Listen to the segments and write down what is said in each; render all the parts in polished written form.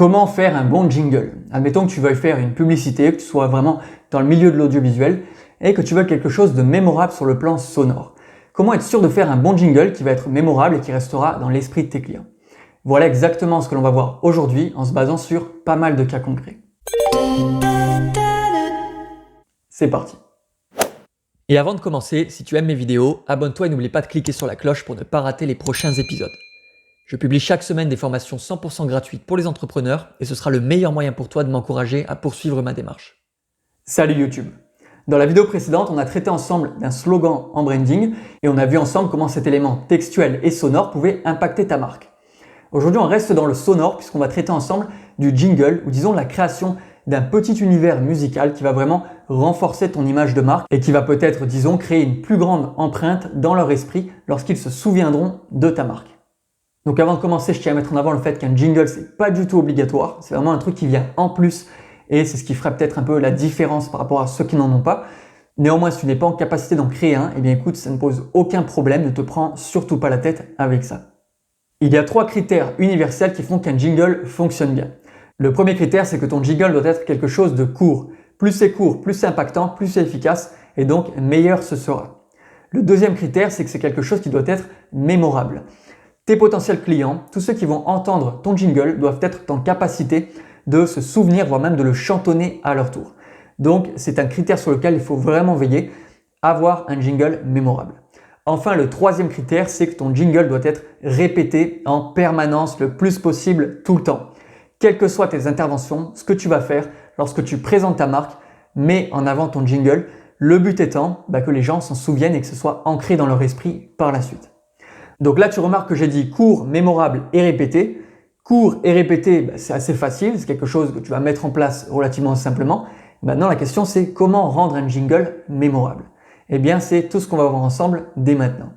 Comment faire un bon jingle? Admettons que tu veuilles faire une publicité, que tu sois vraiment dans le milieu de l'audiovisuel et que tu veux quelque chose de mémorable sur le plan sonore. Comment être sûr de faire un bon jingle qui va être mémorable et qui restera dans l'esprit de tes clients? Voilà exactement ce que l'on va voir aujourd'hui en se basant sur pas mal de cas concrets. C'est parti! Et avant de commencer, si tu aimes mes vidéos, abonne-toi et n'oublie pas de cliquer sur la cloche pour ne pas rater les prochains épisodes. Je publie chaque semaine des formations 100% gratuites pour les entrepreneurs et ce sera le meilleur moyen pour toi de m'encourager à poursuivre ma démarche. Salut YouTube! Dans la vidéo précédente, on a traité ensemble d'un slogan en branding et on a vu ensemble comment cet élément textuel et sonore pouvait impacter ta marque. Aujourd'hui, on reste dans le sonore puisqu'on va traiter ensemble du jingle ou disons la création d'un petit univers musical qui va vraiment renforcer ton image de marque et qui va peut-être, disons, créer une plus grande empreinte dans leur esprit lorsqu'ils se souviendront de ta marque. Donc avant de commencer, je tiens à mettre en avant le fait qu'un jingle, c'est pas du tout obligatoire. C'est vraiment un truc qui vient en plus et c'est ce qui ferait peut-être un peu la différence par rapport à ceux qui n'en ont pas. Néanmoins, si tu n'es pas en capacité d'en créer un, eh bien écoute, ça ne pose aucun problème, ne te prends surtout pas la tête avec ça. Il y a 3 critères universels qui font qu'un jingle fonctionne bien. Le premier critère, c'est que ton jingle doit être quelque chose de court. Plus c'est court, plus c'est impactant, plus c'est efficace et donc meilleur ce sera. Le deuxième critère, c'est que c'est quelque chose qui doit être mémorable. Tes potentiels clients, tous ceux qui vont entendre ton jingle doivent être en capacité de se souvenir, voire même de le chantonner à leur tour. Donc c'est un critère sur lequel il faut vraiment veiller, avoir un jingle mémorable. Enfin, le troisième critère, c'est que ton jingle doit être répété en permanence le plus possible tout le temps. Quelles que soient tes interventions, ce que tu vas faire lorsque tu présentes ta marque, mets en avant ton jingle. Le but étant que les gens s'en souviennent et que ce soit ancré dans leur esprit par la suite. Donc là, tu remarques que j'ai dit court, mémorable et répété. Court et répété, c'est assez facile, c'est quelque chose que tu vas mettre en place relativement simplement. Maintenant, la question c'est comment rendre un jingle mémorable? Eh bien, c'est tout ce qu'on va voir ensemble dès maintenant.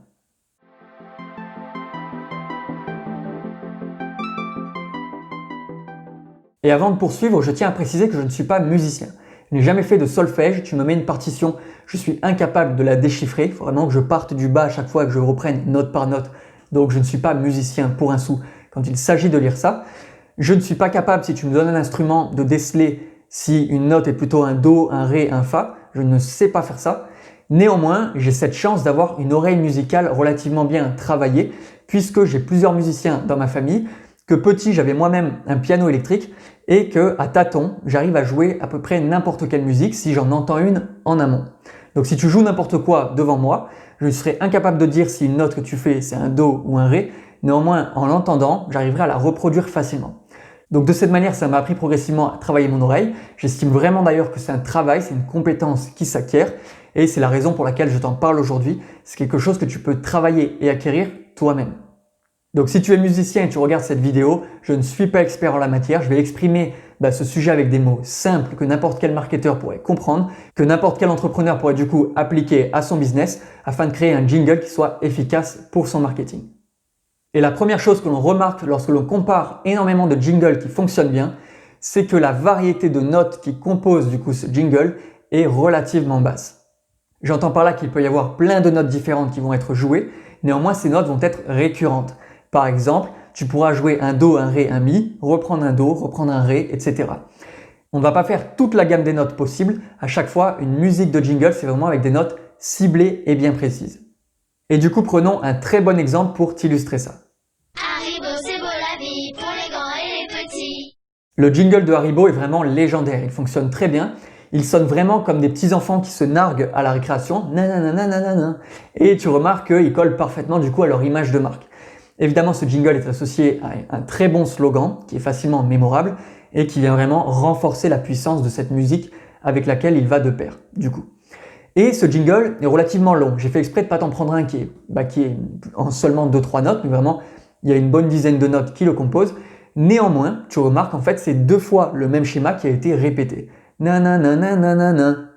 Et avant de poursuivre, je tiens à préciser que je ne suis pas musicien. Je n'ai jamais fait de solfège, tu me mets une partition, je suis incapable de la déchiffrer, il faut vraiment que je parte du bas à chaque fois et que je reprenne note par note. Donc je ne suis pas musicien pour un sou quand il s'agit de lire ça. Je ne suis pas capable, si tu me donnes un instrument, de déceler si une note est plutôt un Do, un Ré, un Fa. Je ne sais pas faire ça. Néanmoins, j'ai cette chance d'avoir une oreille musicale relativement bien travaillée puisque j'ai plusieurs musiciens dans ma famille, que petit j'avais moi-même un piano électrique et que à tâtons j'arrive à jouer à peu près n'importe quelle musique si j'en entends une en amont. Donc si tu joues n'importe quoi devant moi, je serais incapable de dire si une note que tu fais c'est un Do ou un Ré, néanmoins en l'entendant j'arriverai à la reproduire facilement. Donc de cette manière ça m'a appris progressivement à travailler mon oreille, j'estime vraiment d'ailleurs que c'est un travail, c'est une compétence qui s'acquiert et c'est la raison pour laquelle je t'en parle aujourd'hui, c'est quelque chose que tu peux travailler et acquérir toi-même. Donc si tu es musicien et tu regardes cette vidéo, je ne suis pas expert en la matière, je vais exprimer ce sujet avec des mots simples que n'importe quel marketeur pourrait comprendre, que n'importe quel entrepreneur pourrait du coup appliquer à son business afin de créer un jingle qui soit efficace pour son marketing. Et la première chose que l'on remarque lorsque l'on compare énormément de jingles qui fonctionnent bien, c'est que la variété de notes qui composent du coup ce jingle est relativement basse. J'entends par là qu'il peut y avoir plein de notes différentes qui vont être jouées, néanmoins ces notes vont être récurrentes. Par exemple, tu pourras jouer un Do, un Ré, un Mi, reprendre un Do, reprendre un Ré, etc. On ne va pas faire toute la gamme des notes possibles. À chaque fois, une musique de jingle, c'est vraiment avec des notes ciblées et bien précises. Et du coup, prenons un très bon exemple pour t'illustrer ça. Haribo, c'est beau la vie pour les grands et les petits. Le jingle de Haribo est vraiment légendaire, il fonctionne très bien. Il sonne vraiment comme des petits enfants qui se narguent à la récréation. Nananana. Et tu remarques qu'il colle parfaitement du coup à leur image de marque. Évidemment, ce jingle est associé à un très bon slogan qui est facilement mémorable et qui vient vraiment renforcer la puissance de cette musique avec laquelle il va de pair, du coup. Et ce jingle est relativement long. J'ai fait exprès de ne pas t'en prendre un qui est en seulement 2-3 notes, mais vraiment, il y a une bonne dizaine de notes qui le composent. Néanmoins, tu remarques en fait, c'est 2 fois le même schéma qui a été répété. Nananana,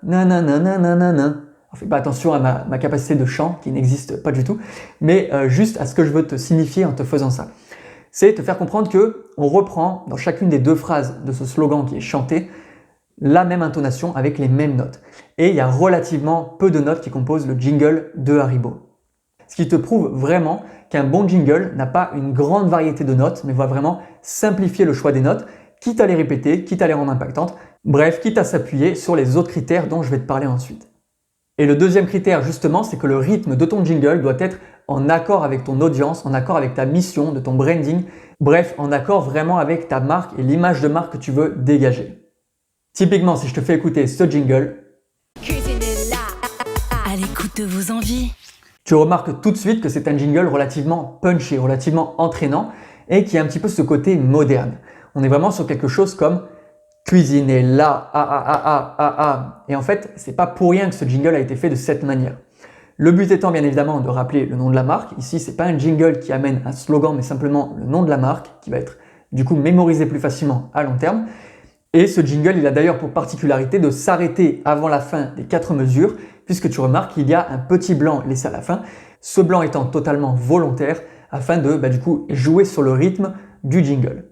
nananana. Fais pas attention à ma capacité de chant qui n'existe pas du tout, mais juste à ce que je veux te signifier en te faisant ça. C'est te faire comprendre que on reprend dans chacune des 2 phrases de ce slogan qui est chanté la même intonation avec les mêmes notes. Et il y a relativement peu de notes qui composent le jingle de Haribo. Ce qui te prouve vraiment qu'un bon jingle n'a pas une grande variété de notes, mais va vraiment simplifier le choix des notes quitte à les répéter, quitte à les rendre impactantes, bref, quitte à s'appuyer sur les autres critères dont je vais te parler ensuite. Et le deuxième critère justement, c'est que le rythme de ton jingle doit être en accord avec ton audience, en accord avec ta mission, de ton branding, bref, en accord vraiment avec ta marque et l'image de marque que tu veux dégager. Typiquement, si je te fais écouter ce jingle, Cuisinez-la à l'écoute de vos envies. tu remarques tout de suite que c'est un jingle relativement punchy, relativement entraînant et qui a un petit peu ce côté moderne. On est vraiment sur quelque chose comme cuisinez-la, Et en fait, c'est pas pour rien que ce jingle a été fait de cette manière. Le but étant bien évidemment de rappeler le nom de la marque. Ici, c'est pas un jingle qui amène un slogan, mais simplement le nom de la marque qui va être du coup mémorisé plus facilement à long terme. Et ce jingle, il a d'ailleurs pour particularité de s'arrêter avant la fin des 4 mesures, puisque tu remarques qu'il y a un petit blanc laissé à la fin, ce blanc étant totalement volontaire afin de du coup jouer sur le rythme du jingle.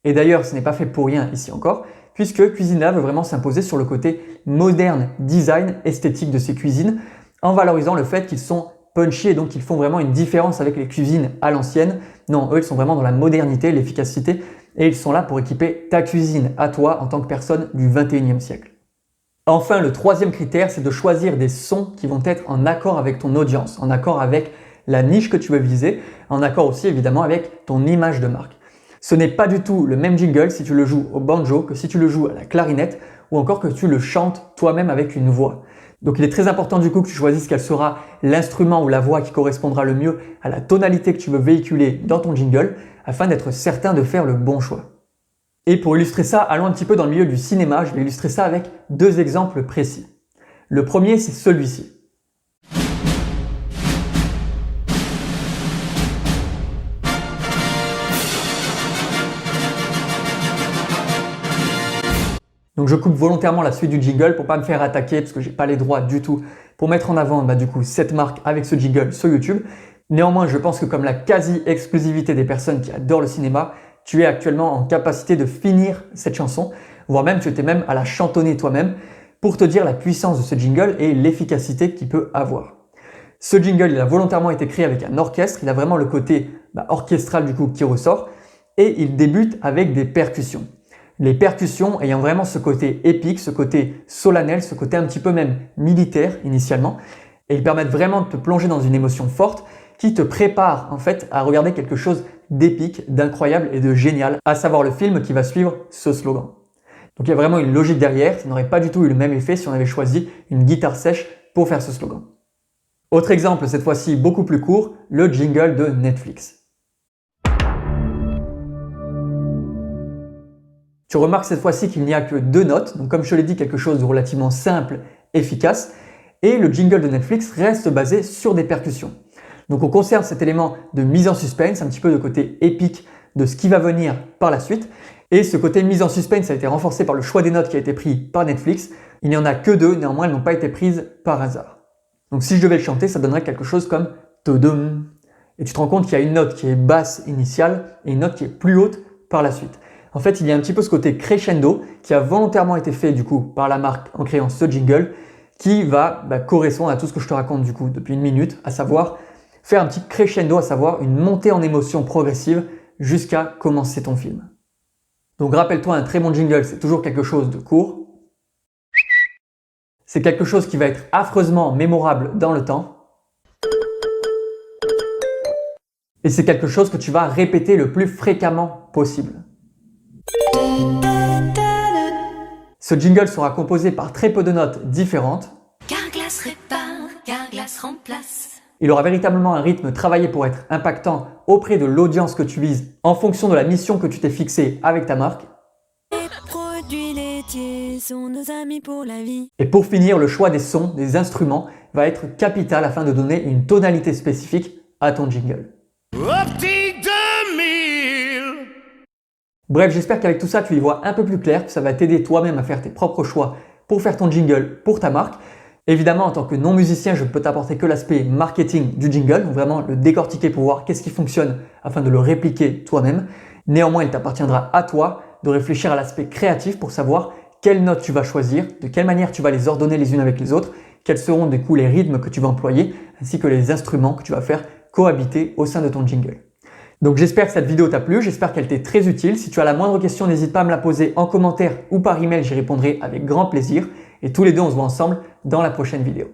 Et d'ailleurs, ce n'est pas fait pour rien ici encore, puisque Cuisina veut vraiment s'imposer sur le côté moderne, design, esthétique de ces cuisines, en valorisant le fait qu'ils sont punchy et donc ils font vraiment une différence avec les cuisines à l'ancienne. Non, eux, ils sont vraiment dans la modernité, l'efficacité, et ils sont là pour équiper ta cuisine à toi en tant que personne du 21e siècle. Enfin, le troisième critère, c'est de choisir des sons qui vont être en accord avec ton audience, en accord avec la niche que tu veux viser, en accord aussi évidemment avec ton image de marque. Ce n'est pas du tout le même jingle si tu le joues au banjo que si tu le joues à la clarinette ou encore que tu le chantes toi-même avec une voix. Donc il est très important du coup que tu choisisses quel sera l'instrument ou la voix qui correspondra le mieux à la tonalité que tu veux véhiculer dans ton jingle afin d'être certain de faire le bon choix. Et pour illustrer ça, allons un petit peu dans le milieu du cinéma, je vais illustrer ça avec 2 exemples précis. Le premier, c'est celui-ci. Donc je coupe volontairement la suite du jingle pour pas me faire attaquer parce que j'ai pas les droits du tout pour mettre en avant du coup cette marque avec ce jingle sur YouTube. Néanmoins, je pense que comme la quasi-exclusivité des personnes qui adorent le cinéma, tu es actuellement en capacité de finir cette chanson, voire même tu étais même à la chantonner toi-même pour te dire la puissance de ce jingle et l'efficacité qu'il peut avoir. Ce jingle, il a volontairement été créé avec un orchestre, il a vraiment le côté orchestral du coup qui ressort et il débute avec des percussions. Les percussions ayant vraiment ce côté épique, ce côté solennel, ce côté un petit peu même militaire initialement, et ils permettent vraiment de te plonger dans une émotion forte qui te prépare en fait à regarder quelque chose d'épique, d'incroyable et de génial, à savoir le film qui va suivre ce slogan. Donc il y a vraiment une logique derrière, ça n'aurait pas du tout eu le même effet si on avait choisi une guitare sèche pour faire ce slogan. Autre exemple, cette fois-ci beaucoup plus court, le jingle de Netflix. Tu remarques cette fois-ci qu'il n'y a que 2 notes, donc comme je te l'ai dit, quelque chose de relativement simple, efficace, et le jingle de Netflix reste basé sur des percussions. Donc on conserve cet élément de mise en suspense, un petit peu de côté épique de ce qui va venir par la suite, et ce côté mise en suspense a été renforcé par le choix des notes qui a été pris par Netflix. Il n'y en a que 2, néanmoins elles n'ont pas été prises par hasard. Donc si je devais le chanter, ça donnerait quelque chose comme Todum. Et tu te rends compte qu'il y a une note qui est basse initiale et une note qui est plus haute par la suite. En fait, il y a un petit peu ce côté crescendo qui a volontairement été fait du coup par la marque en créant ce jingle qui va correspondre à tout ce que je te raconte du coup depuis 1 minute, à savoir faire un petit crescendo, à savoir une montée en émotion progressive jusqu'à commencer ton film. Donc rappelle-toi, un très bon jingle, c'est toujours quelque chose de court. C'est quelque chose qui va être affreusement mémorable dans le temps. Et c'est quelque chose que tu vas répéter le plus fréquemment possible. Ce jingle sera composé par très peu de notes différentes. Carglass répare, Carglass remplace. Il aura véritablement un rythme travaillé pour être impactant auprès de l'audience que tu vises en fonction de la mission que tu t'es fixée avec ta marque. Les produits laitiers sont nos amis pour la vie. Et pour finir, le choix des sons, des instruments va être capital afin de donner une tonalité spécifique à ton jingle. Bref, j'espère qu'avec tout ça, tu y vois un peu plus clair, que ça va t'aider toi-même à faire tes propres choix pour faire ton jingle pour ta marque. Évidemment, en tant que non-musicien, je ne peux t'apporter que l'aspect marketing du jingle, donc vraiment le décortiquer pour voir qu'est-ce qui fonctionne afin de le répliquer toi-même. Néanmoins, il t'appartiendra à toi de réfléchir à l'aspect créatif pour savoir quelles notes tu vas choisir, de quelle manière tu vas les ordonner les unes avec les autres, quels seront du coup les rythmes que tu vas employer, ainsi que les instruments que tu vas faire cohabiter au sein de ton jingle. Donc j'espère que cette vidéo t'a plu, j'espère qu'elle t'est très utile. Si tu as la moindre question, n'hésite pas à me la poser en commentaire ou par email, j'y répondrai avec grand plaisir. Et tous les deux, on se voit ensemble dans la prochaine vidéo.